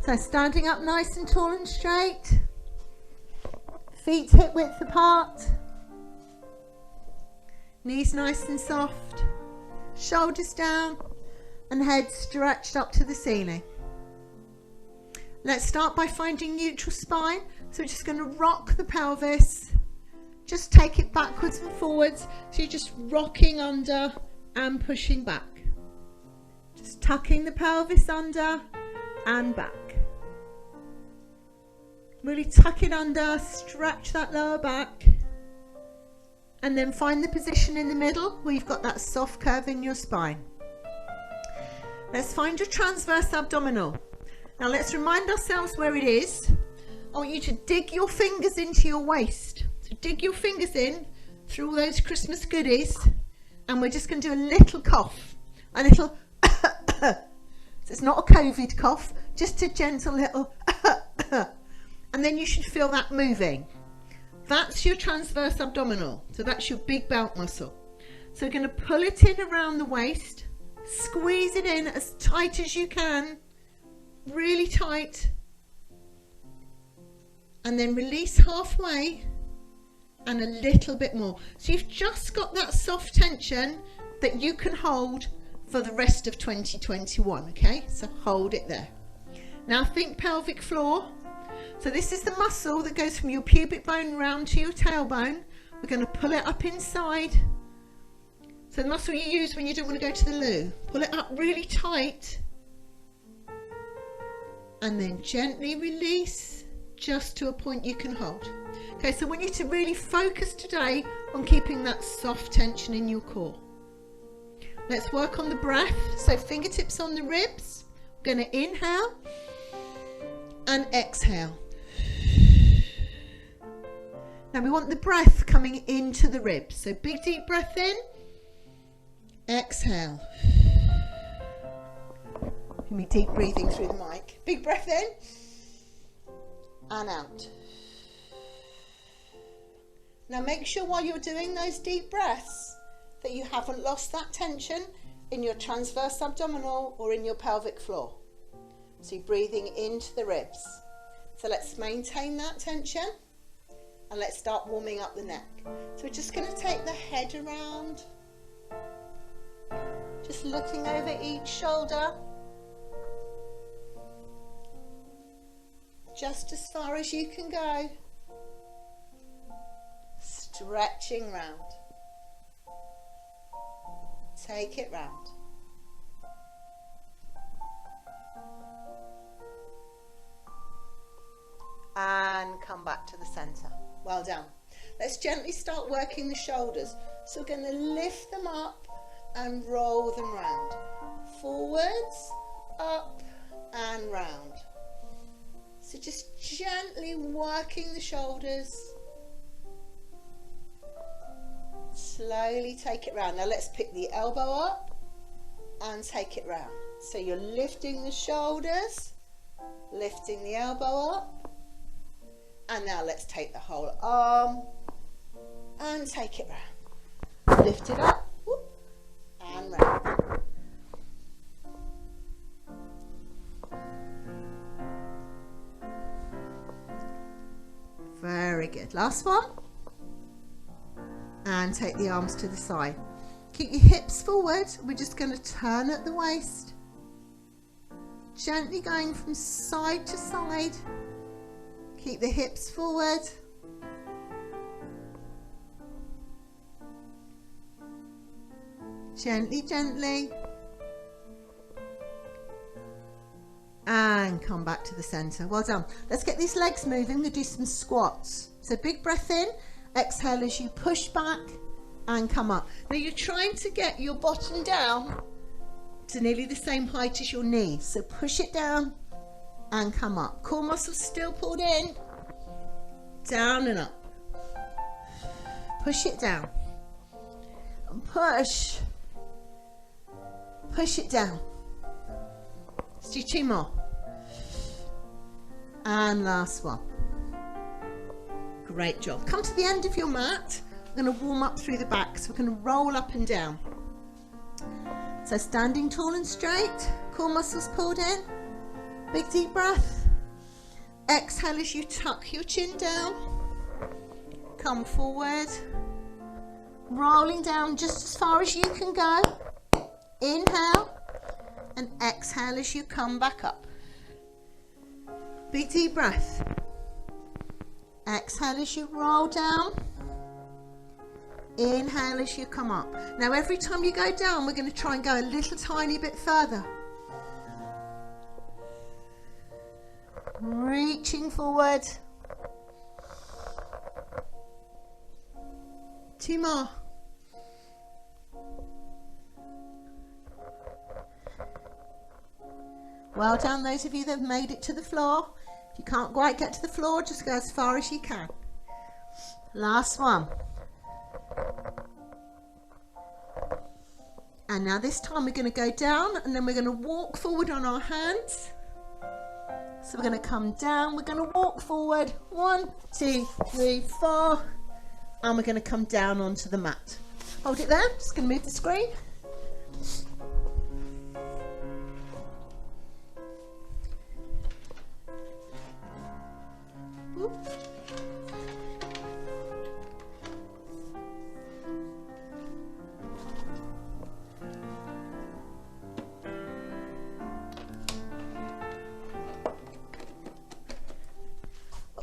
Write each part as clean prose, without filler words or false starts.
So standing up nice and tall and straight, feet hip width apart, knees nice and soft, shoulders down and head stretched up to the ceiling. Let's start by finding neutral spine. So we're just going to rock the pelvis, just take it backwards and forwards. So you're just rocking under and pushing back. Just tucking the pelvis under and back. Really tuck it under, stretch that lower back. And then find the position in the middle where you've got that soft curve in your spine. Let's find your transverse abdominal. Now let's remind ourselves where it is. I want you to dig your fingers into your waist. So dig your fingers in through all those Christmas goodies, and we're just going to do a little cough, a little so it's not a COVID cough, just a gentle little and then you should feel that moving. That's your transverse abdominal, so that's your big belt muscle. So we're going to pull it in around the waist, squeeze it in as tight as you can, really tight, and then release halfway and a little bit more. So you've just got that soft tension that you can hold for the rest of 2021. Okay, so hold it there. Now think pelvic floor. So this is the muscle that goes from your pubic bone round to your tailbone. We're going to pull it up inside. So the muscle you use when you don't want to go to the loo. Pull it up really tight and then gently release just to a point you can hold. Okay, so I want you to really focus today on keeping that soft tension in your core. Let's work on the breath. So fingertips on the ribs. We're going to inhale and exhale. Now we want the breath coming into the ribs. So big deep breath in, exhale. Give me deep breathing through the mic. Big breath in and out. Now make sure while you're doing those deep breaths that you haven't lost that tension in your transverse abdominal or in your pelvic floor. So you're breathing into the ribs. So let's maintain that tension and let's start warming up the neck. So we're just going to take the head around, just looking over each shoulder, just as far as you can go, stretching round. Take it round. And come back to the center. Well done. Let's gently start working the shoulders. So we're going to lift them up and roll them round. Forwards, up and round. So just gently working the shoulders. Slowly take it round. Now let's pick the elbow up and take it round. So you're lifting the shoulders, lifting the elbow up. And now let's take the whole arm and take it round. Lift it up, whoop, and round. Very good. Last one. And take the arms to the side. Keep your hips forward. We're just going to turn at the waist. Gently going from side to side. Keep the hips forward. Gently, gently. And come back to the center. Well done. Let's get these legs moving. We'll do some squats. So big breath in. Exhale as you push back and come up. Now you're trying to get your bottom down to nearly the same height as your knees. So push it down and come up. Core muscles still pulled in. Down and up. Push it down. And push. Push it down. Let's do 2 more. And last one. Great job. Come to the end of your mat. We're going to warm up through the back. So we're going to roll up and down. So standing tall and straight. Core muscles pulled in. Big deep breath. Exhale as you tuck your chin down. Come forward. Rolling down just as far as you can go. Inhale and exhale as you come back up. Big deep breath. Exhale as you roll down. Inhale as you come up. Now every time you go down, we're going to try and go a little tiny bit further. Reaching forward. 2 more. Well done, those of you that have made it to the floor. If you can't quite get to the floor, just go as far as you can. Last one. And now this time we're going to go down and then we're going to walk forward on our hands. So we're going to come down, we're going to walk forward. 1, 2, 3, 4. And we're going to come down onto the mat. Hold it there, just going to move the screen.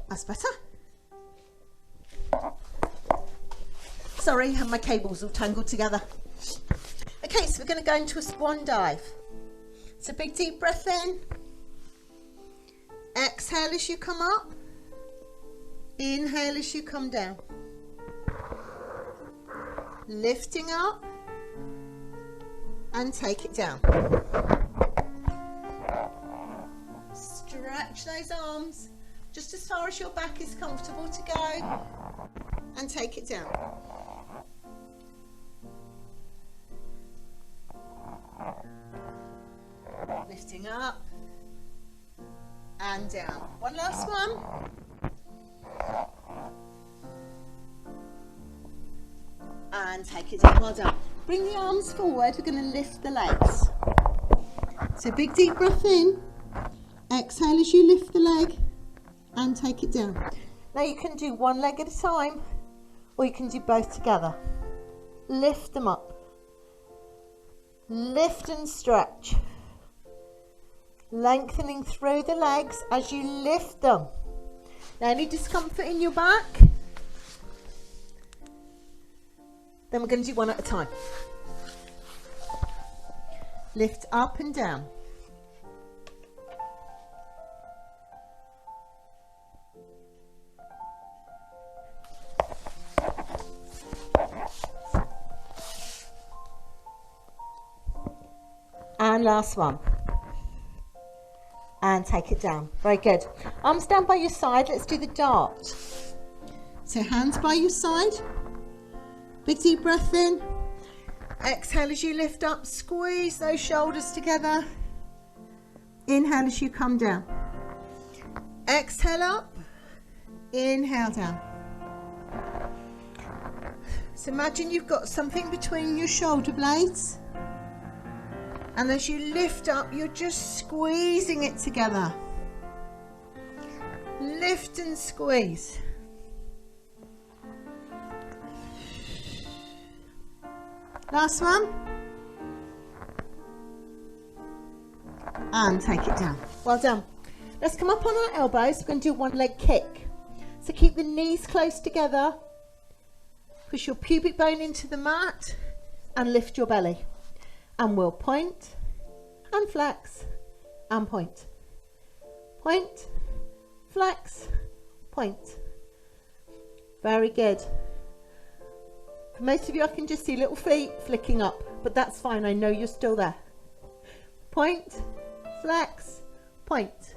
That's better. Sorry, I have my cables all tangled together. Okay, so we're going to go into a swan dive. So big deep breath in. Exhale as you come up. Inhale as you come down. Lifting up and take it down. Stretch those arms just as far as your back is comfortable to go and take it down. Lifting up and down. One last one. And take it down. Well done. Bring the arms forward. We're going to lift the legs. So big deep breath in. Exhale as you lift the leg and take it down. Now you can do one leg at a time or you can do both together. Lift them up. Lift and stretch. Lengthening through the legs as you lift them. Now any discomfort in your back? Then we're going to do one at a time. Lift up and down. And last one. And take it down. Very good. Arms down by your side. Let's do the dart. So hands by your side. Big deep breath in. Exhale as you lift up. Squeeze those shoulders together. Inhale as you come down. Exhale up. Inhale down. So imagine you've got something between your shoulder blades. And as you lift up, you're just squeezing it together. Lift and squeeze. Last one. And take it down. Well done. Let's come up on our elbows. We're going to do one leg kick. So keep the knees close together. Push your pubic bone into the mat and lift your belly. And we'll point and flex and point. Point, flex, point. Very good. For most of you, I can just see little feet flicking up, but that's fine. I know you're still there. Point, flex, point.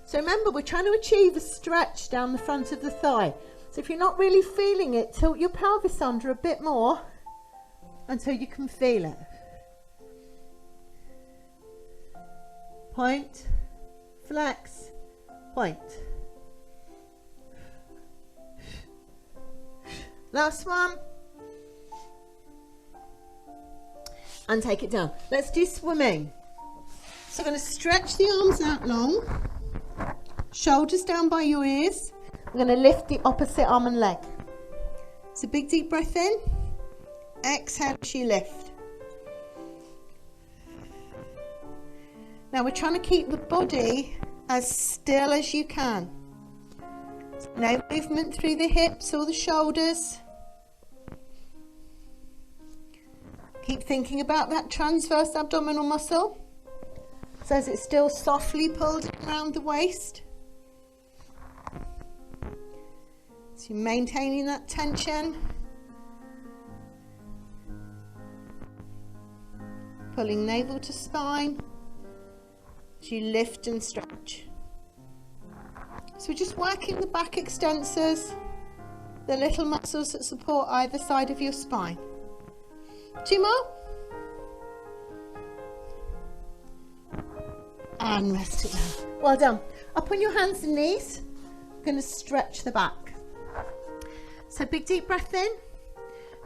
So remember, we're trying to achieve a stretch down the front of the thigh. So if you're not really feeling it, tilt your pelvis under a bit more until you can feel it. Point, flex, point. Last one. and take it down. Let's do swimming. So I'm going to stretch the arms out long, shoulders down by your ears. I'm going to lift the opposite arm and leg. So big deep breath in, exhale as you lift. Now we're trying to keep the body as still as you can. No movement through the hips or the shoulders. Keep thinking about that transverse abdominal muscle. So as it's still softly pulled around the waist. So you're maintaining that tension. Pulling navel to spine. As you lift and stretch. So we're just working the back extensors, the little muscles that support either side of your spine. 2 more. And rest it down. Well done. Up on your hands and knees. I'm going to stretch the back. So big deep breath in.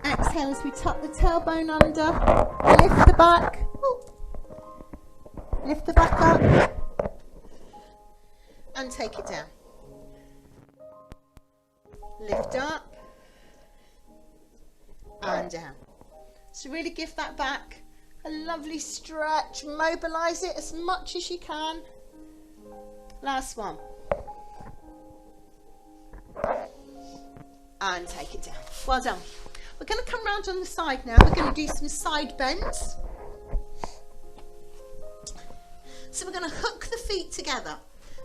Exhale as we tuck the tailbone under. Lift the back. Ooh. Lift the back up. And take it down. Lift up. And down. So really give that back a lovely stretch. Mobilize it as much as you can. Last one. And take it down. Well done. We're going to come round on the side now. We're going to do some side bends. So we're going to hook the feet together.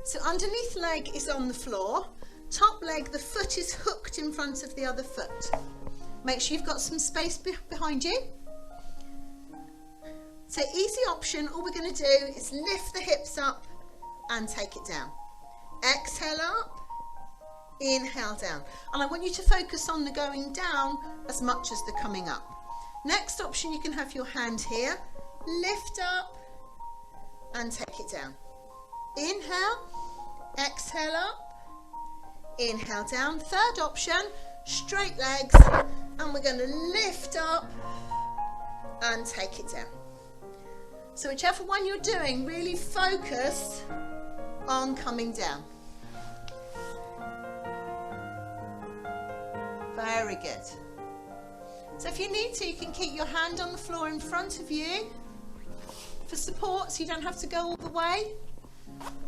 So underneath leg is on the floor. Top leg, the foot is hooked in front of the other foot. Make sure you've got some space behind you. So easy option, all we're going to do is lift the hips up and take it down. Exhale up, inhale down. And I want you to focus on the going down as much as the coming up. Next option, you can have your hand here, lift up and take it down. Inhale, exhale up, inhale down. Third option, straight legs, and we're going to lift up and take it down. So whichever one you're doing, really focus on coming down. Very good. So if you need to, you can keep your hand on the floor in front of you for support, so you don't have to go all the way.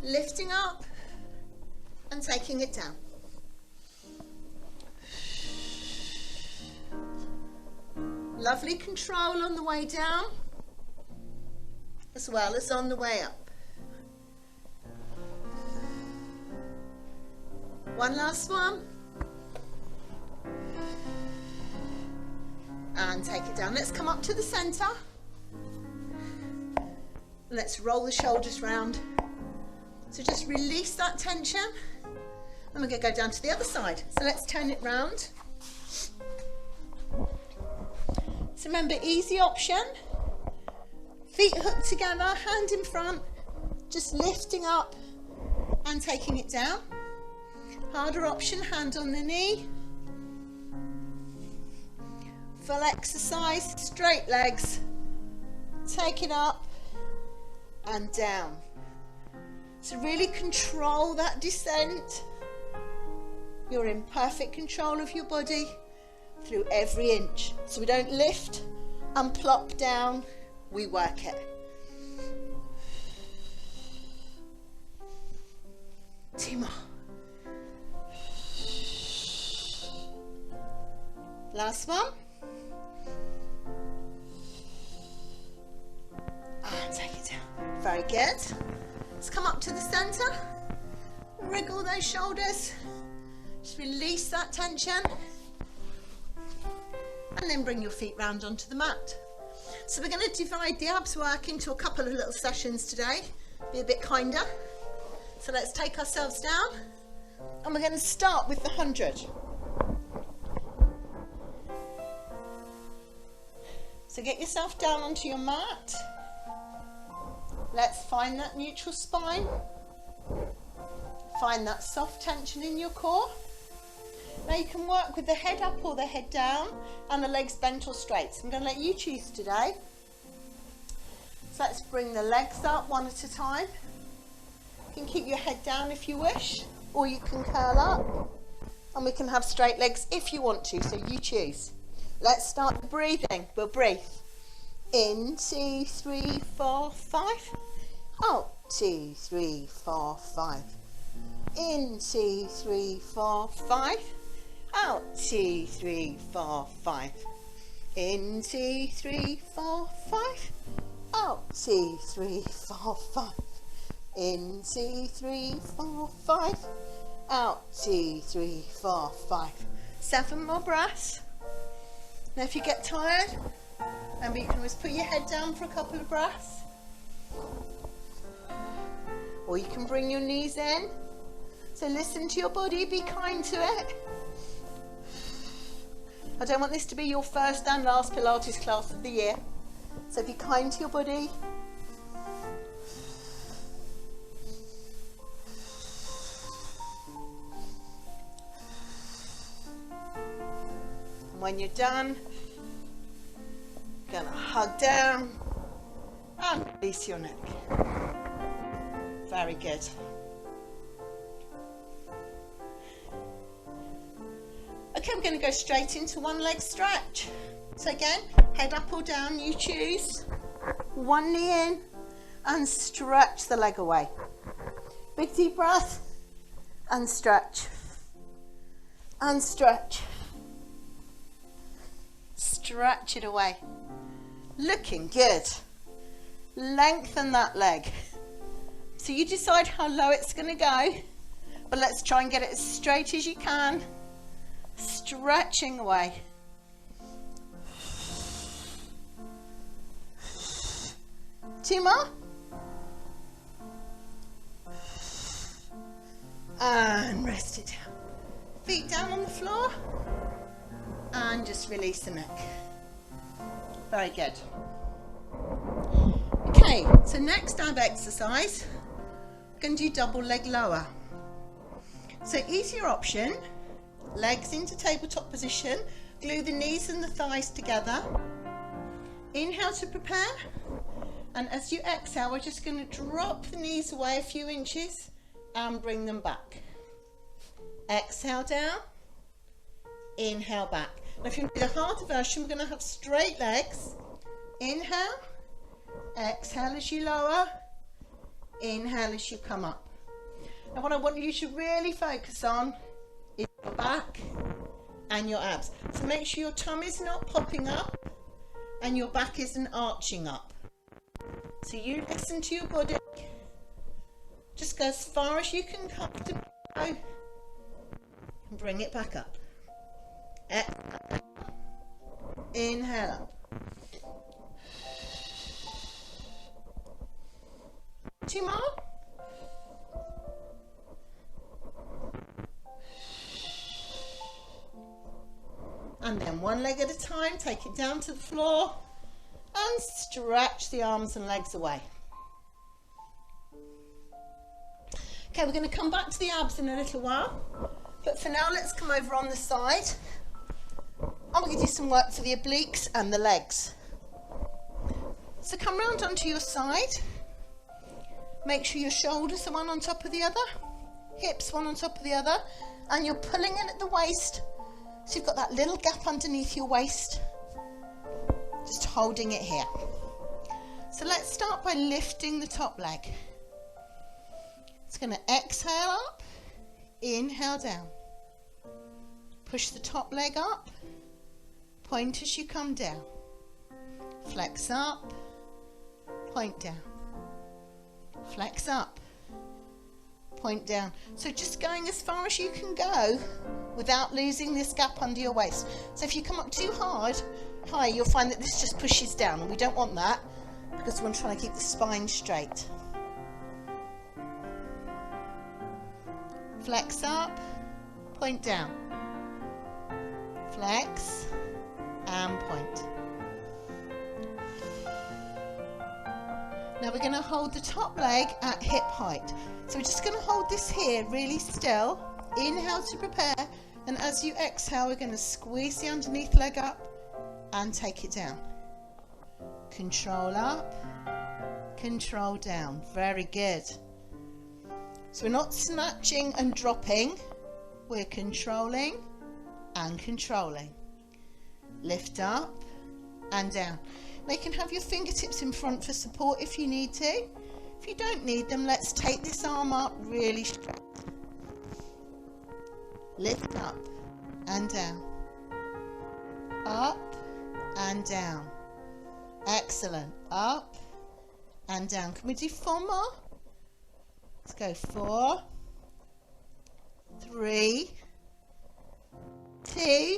Lifting up and taking it down. Lovely control on the way down, as well as on the way up. One last one. And take it down. Let's come up to the center. Let's roll the shoulders round. So just release that tension. And we're going to go down to the other side. So let's turn it round. So remember, easy option. Feet hooked together, hand in front. Just lifting up and taking it down. Harder option, hand on the knee. Full exercise, straight legs. Take it up and down. So really control that descent. You're in perfect control of your body through every inch. So we don't lift and plop down, we work it. 2 more. Last one. And take it down. Very good. Let's come up to the center. Wriggle those shoulders. Just release that tension. And then bring your feet round onto the mat. So we're going to divide the abs work into a couple of little sessions today. Be a bit kinder. So let's take ourselves down. And we're going to start with the 100. So get yourself down onto your mat. Let's find that neutral spine. Find that soft tension in your core. Now you can work with the head up or the head down and the legs bent or straight. So I'm going to let you choose today. So let's bring the legs up one at a time. You can keep your head down if you wish, or you can curl up, and we can have straight legs if you want to, so you choose. Let's start the breathing. We'll breathe. In, 2, 3, 4, 5. Out, 2, 3, 4, 5. In, 2, 3, 4, 5. Out, 2, 3, 4, 5. In, 2, 3, 4, 5. Out, 2, 3, 4, 5. In, 2, 3, 4, 5. Out, 2, 3, 4, 5. 7 more breaths. Now if you get tired, remember you can always put your head down for a couple of breaths. Or you can bring your knees in. So listen to your body, be kind to it. I don't want this to be your first and last Pilates class of the year. So be kind to your body. And when you're done, you're going to hug down and release your neck. Very good. Okay, we're going to go straight into one leg stretch. So again, head up or down, you choose. One knee in and stretch the leg away. Big deep breath and stretch. And stretch. Stretch it away. Looking good. Lengthen that leg. So you decide how low it's going to go, but let's try and get it as straight as you can. Stretching away. Two more. And rest it down. Feet down on the floor. And just release the neck. Very good. Okay, so next ab exercise, we're going to do double leg lower. So easier option, legs into tabletop position, glue the knees and the thighs together. Inhale to prepare, and as you exhale, we're just going to drop the knees away a few inches and bring them back. Exhale down, inhale back. Now if you do the harder version, we're going to have straight legs. Inhale, exhale as you lower, inhale as you come up. Now what I want you to really focus on is your back and your abs. So make sure your tummy's not popping up and your back isn't arching up. So you listen to your body. Just go as far as you can comfortably go and bring it back up. Exhale. Inhale up. Two more. And then one leg at a time, take it down to the floor and stretch the arms and legs away. Okay, we're going to come back to the abs in a little while, but for now let's come over on the side and we're going to do some work for the obliques and the legs. So come round onto your side, make sure your shoulders are one on top of the other, hips one on top of the other, and you're pulling in at the waist. So you've got that little gap underneath your waist, just holding it here. So let's start by lifting the top leg. It's going to exhale up, inhale down. Push the top leg up, point as you come down. Flex up, point down. Flex up, point down. So just going as far as you can go without losing this gap under your waist. So if you come up too high, you'll find that this just pushes down, and we don't want that because we're trying to keep the spine straight. Flex up, point down. Flex and point. Now we're going to hold the top leg at hip height. So we're just going to hold this here really still. Inhale to prepare, and as you exhale, we're going to squeeze the underneath leg up and take it down. Control up control down. Very good. So we're not snatching and dropping, we're controlling and controlling. Lift up and down. Now you can have your fingertips in front for support if you need to. If you don't need them, let's take this arm up really straight. Lift up and down. Up and down. Excellent. Up and down. Can we do 4 more? Let's go 4, 3, 2,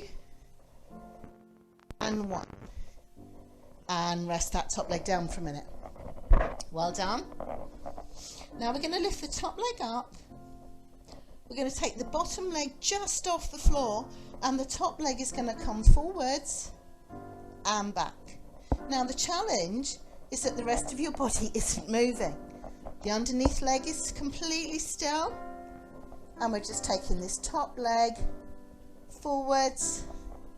and 1. And rest that top leg down for a minute. Well done. Now we're going to lift the top leg up. We're going to take the bottom leg just off the floor, and the top leg is going to come forwards and back. Now the challenge is that the rest of your body isn't moving. The underneath leg is completely still, and we're just taking this top leg forwards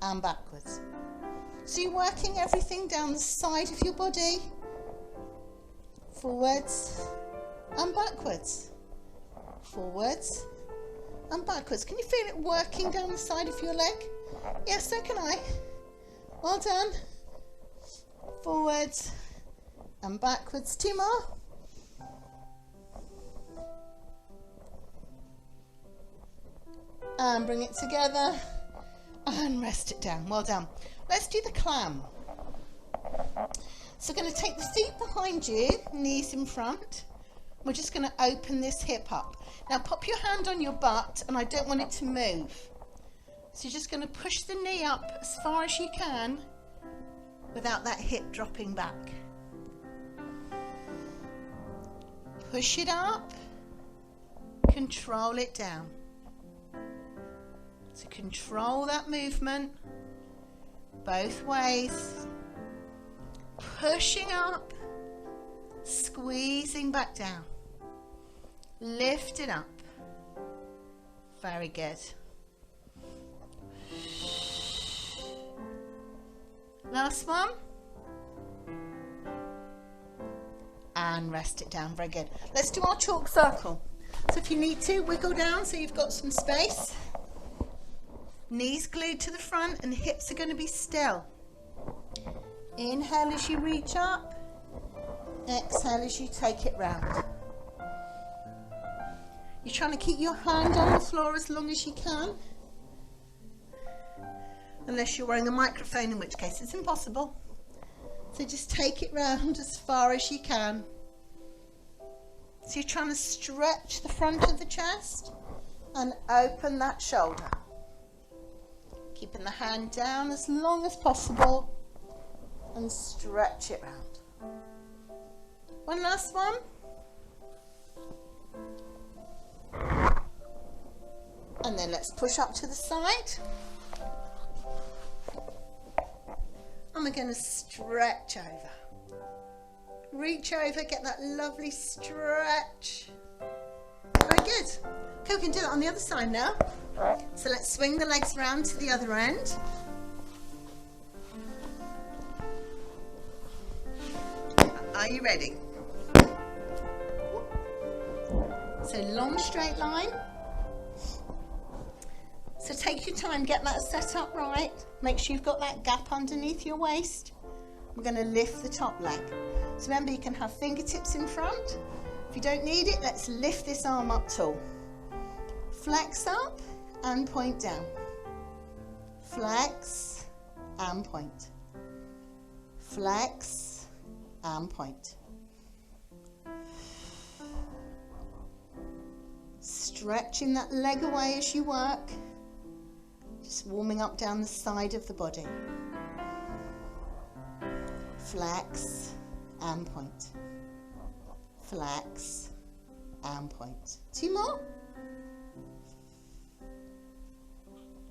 and backwards. So you're working everything down the side of your body, forwards and backwards, forwards and backwards. Can you feel it working down the side of your leg? Yes, so can I. Well done. Forwards and backwards. 2 more. And bring it together and rest it down. Well done. Let's do the clam. So we're going to take the feet behind you, knees in front. We're just going to open this hip up. Now pop your hand on your butt, and I don't want it to move. So you're just going to push the knee up as far as you can without that hip dropping back. Push it up, control it down. So control that movement both ways. Pushing up, squeezing back down. Lift it up. Very good. Last one. And rest it down. Very good. Let's do our chalk circle. So if you need to, wiggle down so you've got some space. Knees glued to the front and hips are going to be still. Inhale as you reach up. Exhale as you take it round. You're trying to keep your hand on the floor as long as you can. Unless you're wearing a microphone, in which case it's impossible. So just take it round as far as you can. So you're trying to stretch the front of the chest and open that shoulder. Keeping the hand down as long as possible and stretch it round. One last one. And then let's push up to the side. And we're going to stretch over. Reach over, get that lovely stretch. Very good. Okay, we can do that on the other side now. So let's swing the legs round to the other end. Are you ready? So long straight line. So take your time, get that set up right. Make sure you've got that gap underneath your waist. We're going to lift the top leg. So remember, you can have fingertips in front. If you don't need it, let's lift this arm up tall. Flex up and point down. Flex and point. Flex and point. Stretching that leg away as you work. Just warming up down the side of the body. Flex and point. Flex and point. 2 more.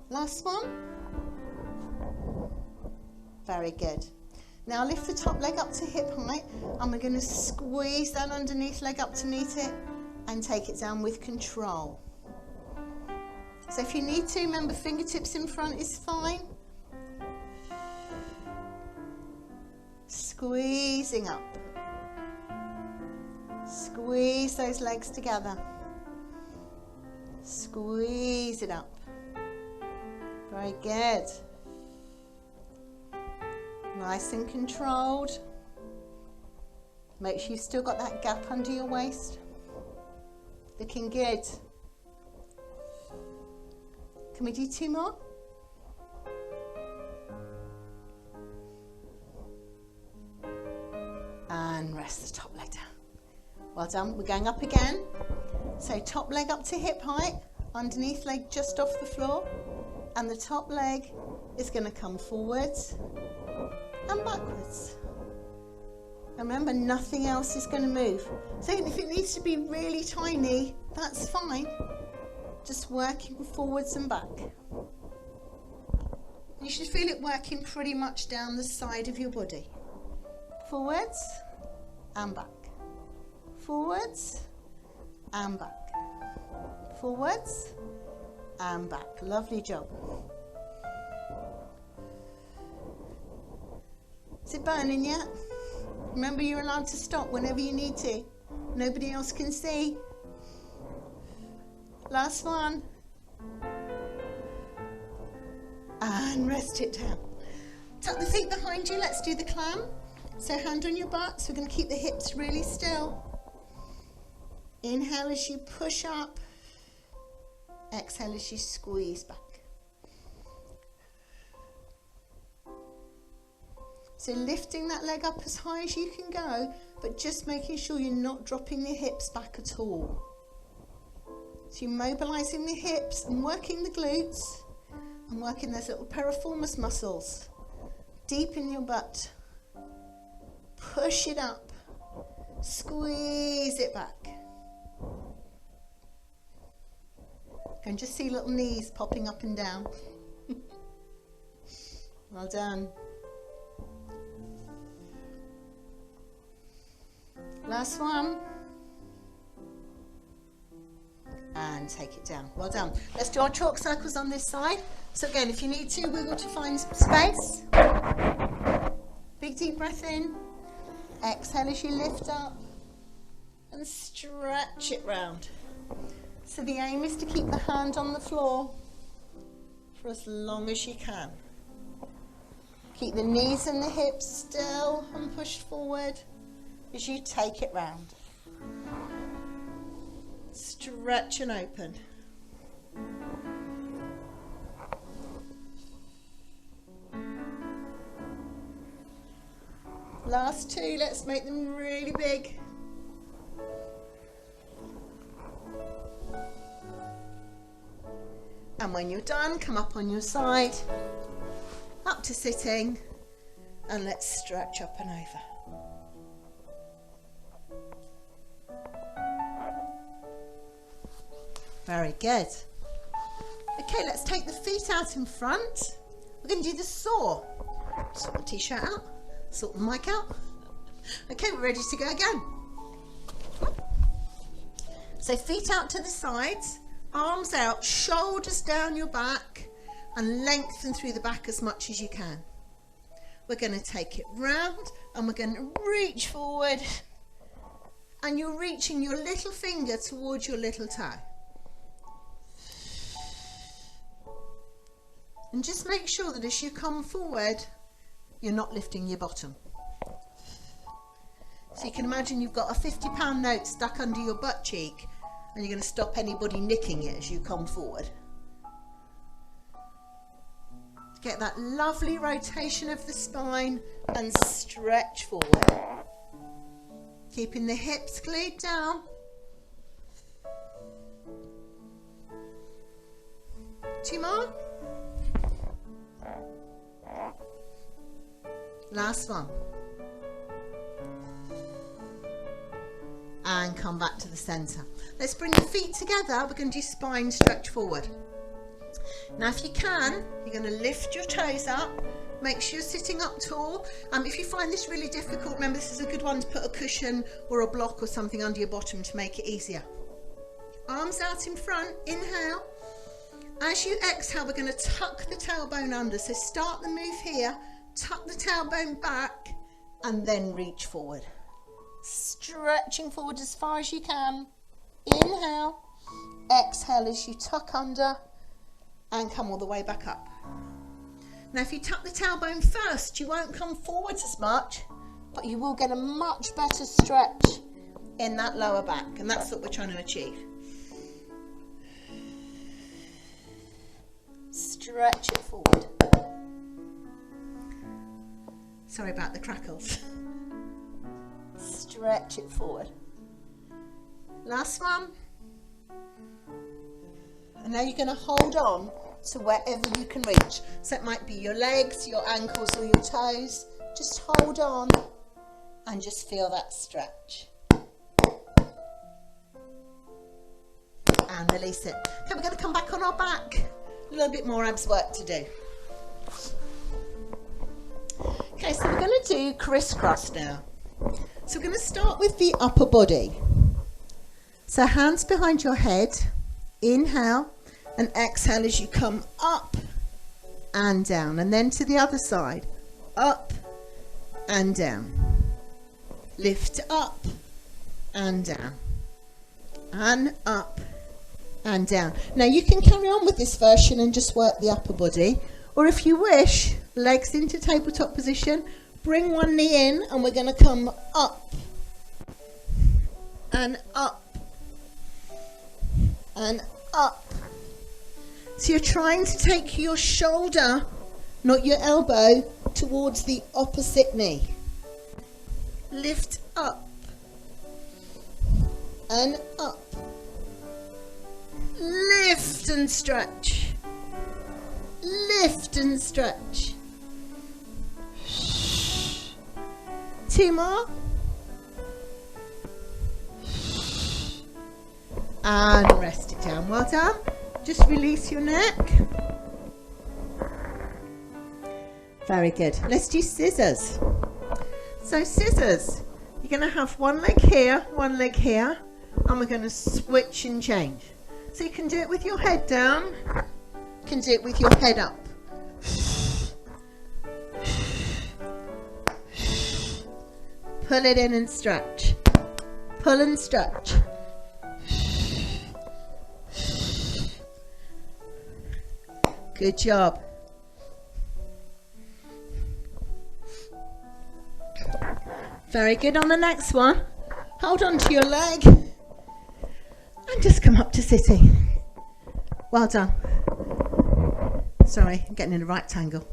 Last one. Very good. Now lift the top leg up to hip height, and we're going to squeeze that underneath leg up to meet it and take it down with control. So if you need to, remember, fingertips in front is fine. Squeezing up. Squeeze those legs together. Squeeze it up. Very good. Nice and controlled. Make sure you've still got that gap under your waist. Looking good. Can we do 2 more? And rest the top leg down. Well done. We're going up again. So top leg up to hip height, underneath leg just off the floor, and the top leg is going to come forwards and backwards. And remember, nothing else is going to move. So if it needs to be really tiny, that's fine. Just working forwards and back. You should feel it working pretty much down the side of your body. Forwards and back. Forwards and back. Forwards and back. Lovely job. Is it burning yet? Remember, you're allowed to stop whenever you need to. Nobody else can see. Last one. And rest it down. Tuck the feet behind you. Let's do the clam. So hand on your butt. So we're going to keep the hips really still. Inhale as you push up. Exhale as you squeeze back. So lifting that leg up as high as you can go, but just making sure you're not dropping the hips back at all. So you're mobilizing the hips and working the glutes and working those little piriformis muscles deep in your butt. Push it up. Squeeze it back. And just see little knees popping up and down. Well done. Last one. And take it down. Well done. Let's do our chalk circles on this side. So again, if you need to, wiggle to find some space. Big deep breath in. Exhale as you lift up. And stretch it round. So the aim is to keep the hand on the floor for as long as you can. Keep the knees and the hips still and push forward as you take it round. Stretch and open. Last 2, let's make them really big. And when you're done, come up on your side, up to sitting, and let's stretch up and over. Very good. Okay, let's take the feet out in front. We're going to do the saw. Sort the t-shirt out, sort the mic out. Okay, we're ready to go again. So feet out to the sides. Arms out, shoulders down your back, and lengthen through the back as much as you can. We're going to take it round and we're going to reach forward, and you're reaching your little finger towards your little toe. And just make sure that as you come forward, you're not lifting your bottom. So you can imagine you've got a £50 note stuck under your butt cheek, and you're going to stop anybody nicking it as you come forward. Get that lovely rotation of the spine and stretch forward. Keeping the hips glued down. Two more. Last one. And come back to the center. Let's bring the feet together. We're going to do spine stretch forward. Now if you can, you're going to lift your toes up. Make sure you're sitting up tall. If you find this really difficult, remember this is a good one to put a cushion or a block or something under your bottom to make it easier. Arms out in front, inhale. As you exhale, we're going to tuck the tailbone under. So start the move here, tuck the tailbone back, and then reach forward. Stretching forward as far as you can. Inhale. Exhale as you tuck under and come all the way back up. Now if you tuck the tailbone first, you won't come forwards as much, but you will get a much better stretch in that lower back, and that's what we're trying to achieve. Stretch it forward. Sorry about the crackles. Stretch it forward. Last one. And now you're going to hold on to wherever you can reach. So it might be your legs, your ankles, or your toes. Just hold on and just feel that stretch. And release it. Okay, we're going to come back on our back. A little bit more abs work to do. Okay, so we're going to do crisscross now. So we're going to start with the upper body. So hands behind your head. Inhale and exhale as you come up and down. And then to the other side. Up and down. Lift up and down. And up and down. Now you can carry on with this version and just work the upper body, or if you wish, legs into tabletop position, bring one knee in, and we're going to come up and up and up. So you're trying to take your shoulder, not your elbow, towards the opposite knee. Lift up and up. Lift and stretch. Lift and stretch. Two more. And rest it down. Well done. Just release your neck. Very good. Let's do scissors. So scissors, you're going to have one leg here, and we're going to switch and change. So you can do it with your head down, you can do it with your head up. Pull it in and stretch. Pull and stretch. Good job. Very good. On the next one, hold on to your leg and just come up to sitting. Well done. Sorry, I'm getting in a right angle.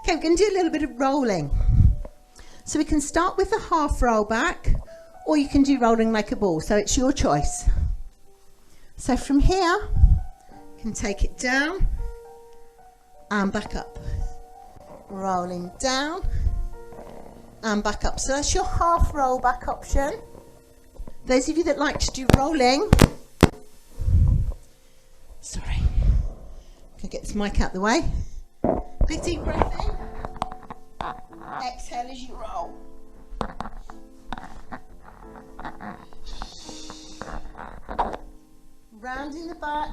Okay, we're going to do a little bit of rolling. So we can start with a half roll back, or you can do rolling like a ball. So it's your choice. So from here, you can take it down and back up. Rolling down and back up. So that's your half roll back option. Those of you that like to do rolling, sorry, can get this mic out the way. Big deep breath in. Exhale as you roll. Rounding the back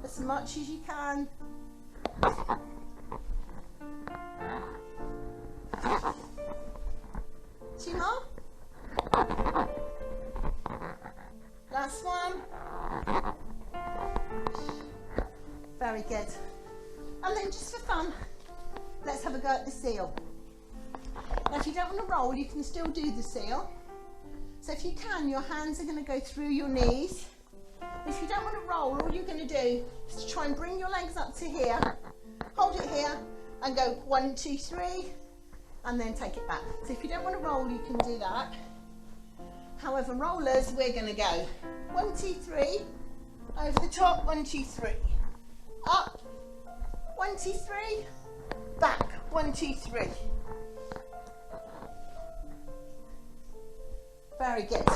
as much as you can. Two more. Last one. Very good. And then just for fun, let's have a go at the seal. Now if you don't want to roll, you can still do the seal. So if you can, your hands are going to go through your knees. If you don't want to roll, all you're going to do is try and bring your legs up to here, hold it here, and go 1, 2, 3, and then take it back. So if you don't want to roll, you can do that. However, rollers, we're going to go 1, 2, 3, over the top, 1, 2, 3, up, 1, 2, 3, back, 1, 2, 3. Very good.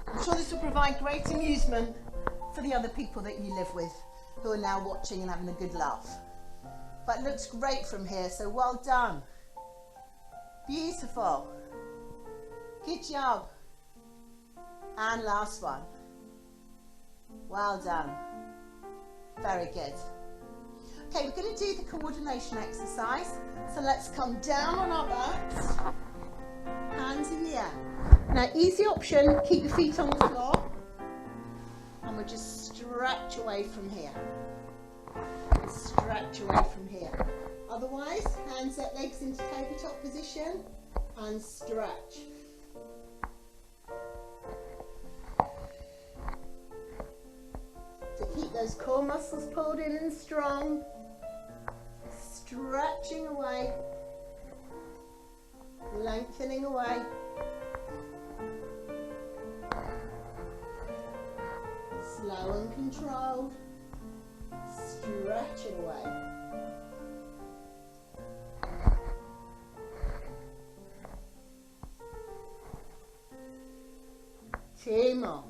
I'm sure this will provide great amusement for the other people that you live with who are now watching and having a good laugh. But it looks great from here, so well done. Beautiful. Good job. And last one. Well done. Very good. Okay, we're going to do the coordination exercise. So let's come down on our backs, hands in the air. Now, easy option, keep your feet on the floor, and we'll just stretch away from here. Stretch away from here. Otherwise, hands at legs into tabletop position and stretch. To keep those core muscles pulled in and strong, stretching away, lengthening away. Slow and controlled, stretch it away. Two more.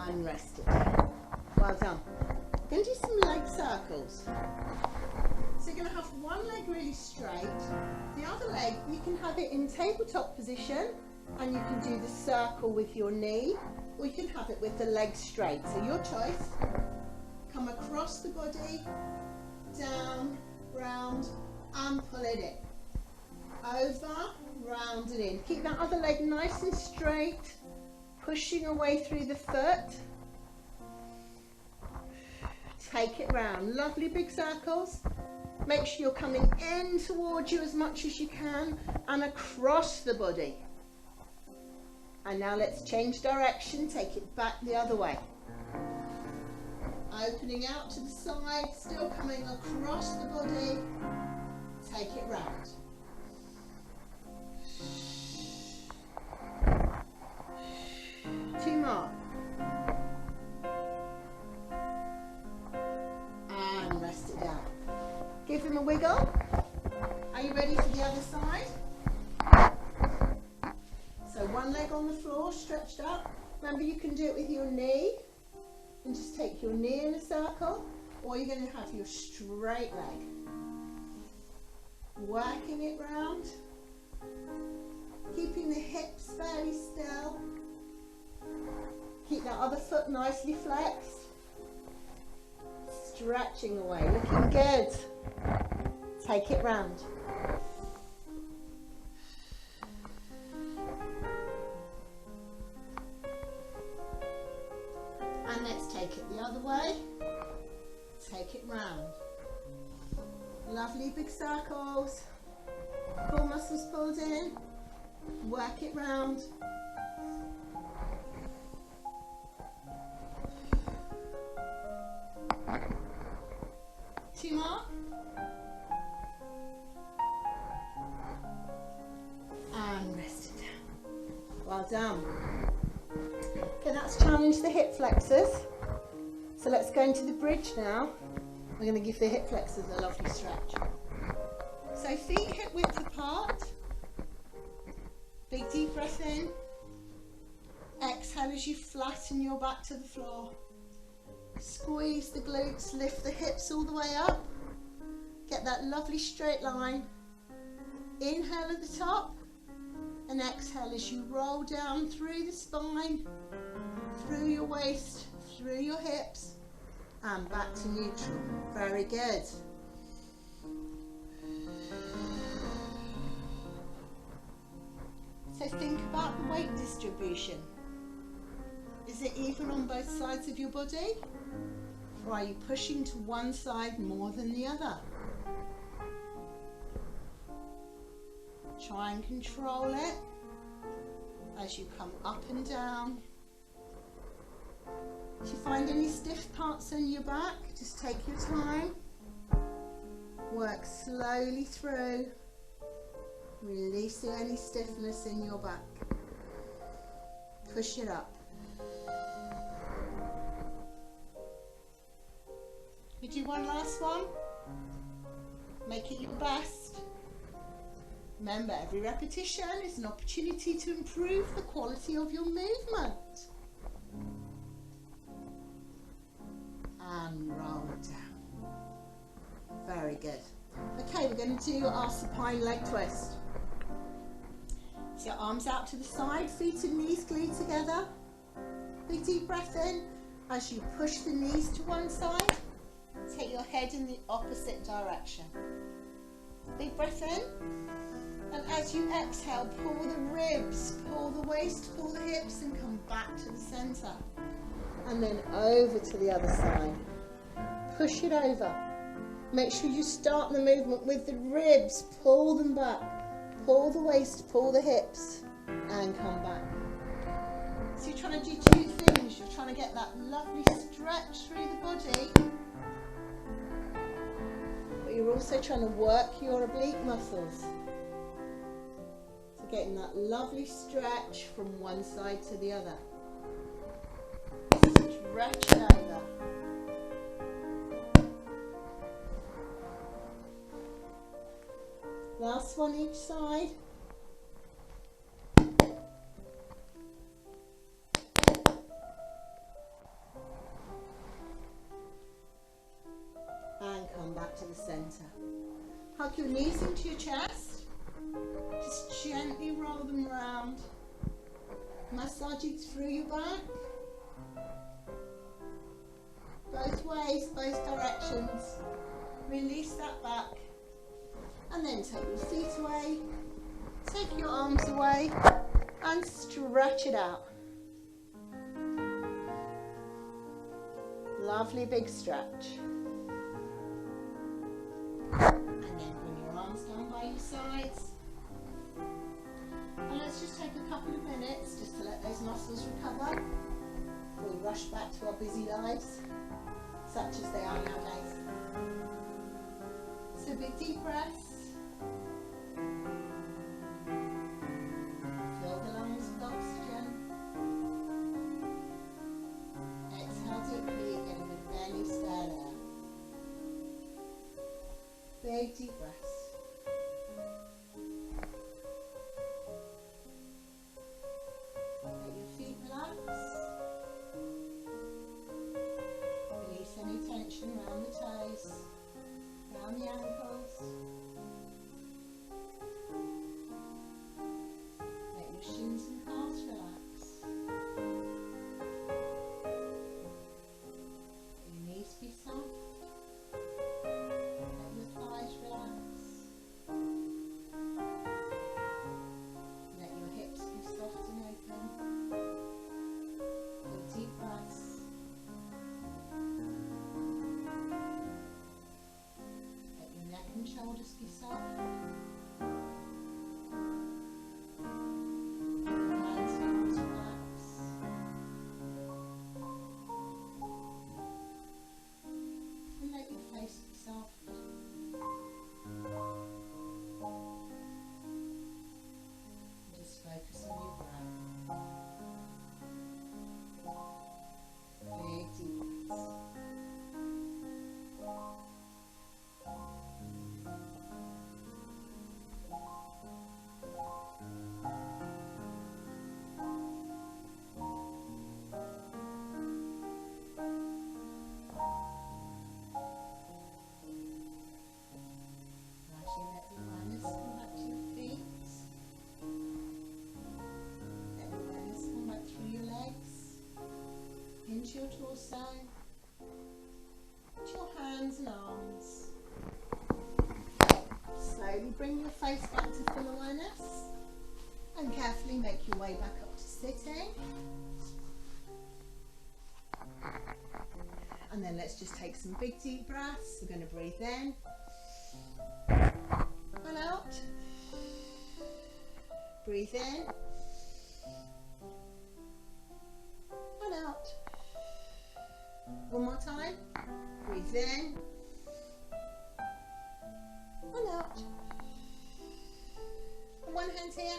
And rest it. Well done. We're going to do some leg circles. So you're going to have one leg really straight. The other leg, you can have it in tabletop position, and you can do the circle with your knee, or you can have it with the legs straight. So your choice. Come across the body, down, round, and pull it in. Over, round and in. Keep that other leg nice and straight, pushing away through the foot. Take it round. Lovely big circles. Make sure you're coming in towards you as much as you can and across the body. And now let's change direction, take it back the other way. Opening out to the side, still coming across the body. Take it round. Two more. And rest it down. Give them a wiggle. Are you ready for the other side? So one leg on the floor, stretched up. Remember, you can do it with your knee. And just take your knee in a circle. Or you're going to have your straight leg. Working it round. Keeping the hips fairly still. Keep that other foot nicely flexed. Stretching away, looking good. Take it round. And let's take it the other way. Take it round. Lovely big circles. Core muscles pulled in. Work it round. Two more. And rest it down. Well done. Okay, that's challenged the hip flexors. So let's go into the bridge now. We're going to give the hip flexors a lovely stretch. So feet hip width apart. Big deep breath in. Exhale as you flatten your back to the floor. Squeeze the glutes, lift the hips all the way up. Get that lovely straight line. Inhale at the top and exhale as you roll down through the spine, through your waist, through your hips and back to neutral. Very good. So think about the weight distribution. Is it even on both sides of your body? Or are you pushing to one side more than the other? Try and control it as you come up and down. If you find any stiff parts in your back, just take your time. Work slowly through, releasing any stiffness in your back. Push it up. We do one last one. Make it your best. Remember, every repetition is an opportunity to improve the quality of your movement. And roll it down. Very good. Okay, we're going to do our supine leg twist. So arms out to the side, feet and knees glued together. Big deep breath in. As you push the knees to one side, take your head in the opposite direction. Big breath in. And as you exhale, pull the ribs, pull the waist, pull the hips, and come back to the center. And then over to the other side. Push it over. Make sure you start the movement with the ribs. Pull them back. Pull the waist, pull the hips, and come back. So you're trying to do two things. You're trying to get that lovely stretch through the body, but you're also trying to work your oblique muscles. So getting that lovely stretch from one side to the other. Stretch it over. Last one each side. And come back to the center. Hug your knees into your chest. Just gently roll them around. Massaging through your back. Both ways, both directions. Release that back. And then take your feet away, take your arms away, and stretch it out. Lovely big stretch. And then bring your arms down by your sides. And let's just take a couple of minutes just to let those muscles recover before we rush back to our busy lives, such as they are nowadays. So big deep breaths. Fill the lungs with oxygen. Exhale deeply, getting the belly spare air. Big deep breaths. Let your feet relax. Release any tension around the toes, around the ankles. Let your shins and calves relax. Let your knees be soft. Let your thighs relax. Let your hips be soft and open. Take deep breaths. Let your neck and shoulders be soft. Focus on your breath. Big deep breaths. Gradually let the awareness come back to your feet. Into your torso, to your hands and arms. Slowly bring your face back to full awareness and carefully make your way back up to sitting. And then let's just take some big deep breaths. We're going to breathe in and out. Breathe in and out. One more time. Breathe in and out. And one hand here.